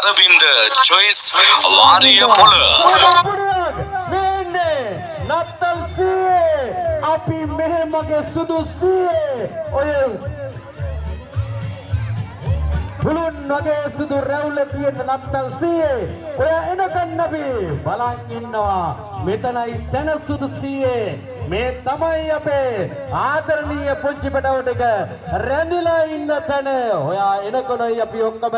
Aravinda choice වාරිය පොළ නත්තල් සීයේ අපි මෙහෙමගේ සුදු සීයේ ඔය පුළුන් වගේ සුදු රැවුල තියෙන නත්තල් සීයේ ඔය එනකන් අපි බලන් ඉන්නවා මෙතනයි තන සුදු සීයේ මේ තමයි අපේ ආදරණීය පුංචි පැටවට එක රැඳිලා ඉන්න තැන ඔයා එනකොනයි අපි ඔක්කොම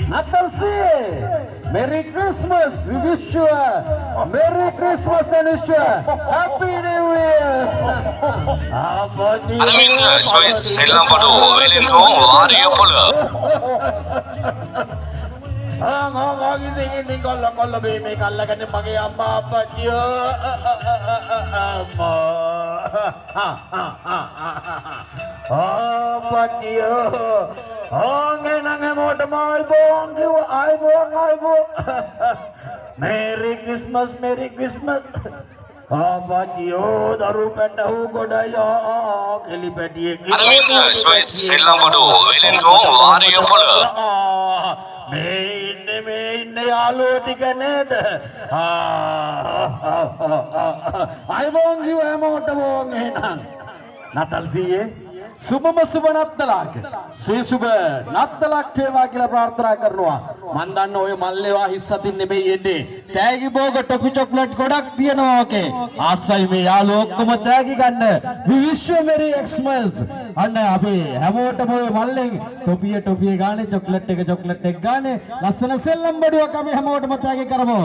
Natal see, Merry Christmas. We wish you a Merry Christmas and wish you a Happy New Year. Aravinda choice සෙල්ලම් පඩු වෙලෙන්කෝ වාරිය පොළ ඉතින් කොල්ල මේ කල්ලගෙන මගේ අම්මා අප්පච්චියෝ අප්පච්චියෝ ඕංගේ නං හැමෝටම ආයිබෝන් කිව්වා ආයිබෝන් Merry Christmas අප්පච්චියෝ දරු පැටහු ගොඩයෝ කෙලි පැටියෙක් අරවින්ද choice සෙල්ලම් පඩු වෙලෙන්කෝ වාරිය පොළ මේ ඉන්න යාළුවෝ ටික නේද ආයිබෝන් කිව්වා හැමෝටම ඕන් එහෙනම් නතල් සීයේ සුබම සුබ නත්තලක් සීසුබ නත්තලක් වේවා කියලා ප්‍රාර්ථනා කරනවා මන් දන්න ඔය මල්ලේවා හිස් අතින් නෙමෙයි එන්නේ තෑගි බෝග ටොපි චොක්ලට් ගොඩක් තියෙනවා ඔකේ ආසයි මේ යාළුවෝ ඔක්කොම තෑගි ගන්න we wish you merry Xmas අන්න අපි හැමෝටම ඔය මල්ලෙන් ටොපිය ගානේ චොක්ලට් එක ගානේ ලස්සන සෙල්ලම් බඩුවක් අපි හැමෝටම තෑගි කරමු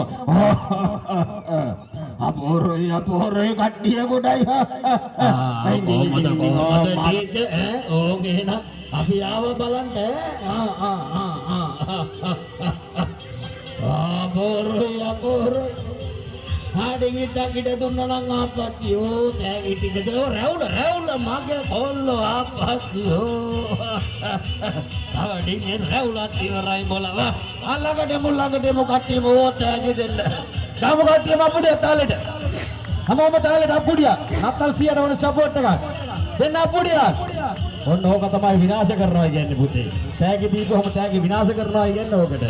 අපෝරොයි කට්ටිය ගොඩයි ඕගේ එහෙනම් අපි ආව බලන්න අපෝරොයි හාඩිගිට දුන්නා නම් ආපත්තියෝ තෑගි ටික දෝ රැවුල මගේ කොල්ලෝ ආපත්තියෝ හාඩිගේ රැවුලත් ඉවරයි බලව අල්ලගඩ මුල්ලගඩ කට්ටිය මොෝ තෑගි දෙන්න ගාමු කට්ටිය අපුඩිය තාලෙට හැමෝම තාලෙට අපුඩිය නත්තල් සියට ඕන සපෝට් එකක් දෙන්න අපුඩිය ඔන්න ඕක තමයි විනාශ කරනවා කියන්නේ පුතේ තෑගි දීපුවම තෑගි විනාශ කරනවා කියන්නේ ඕකට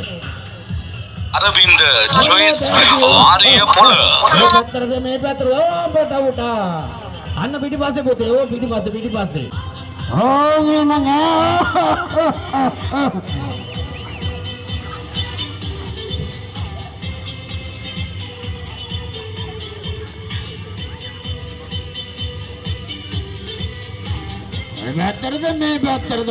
අරවින්ද choice වාරිය පොළ මේ පැත්තට ඕඹට උටා අන්න පිටිපස්සේ පුතේ ඕ පිටිපස්සේ ඕගේ නං මේ පැත්තට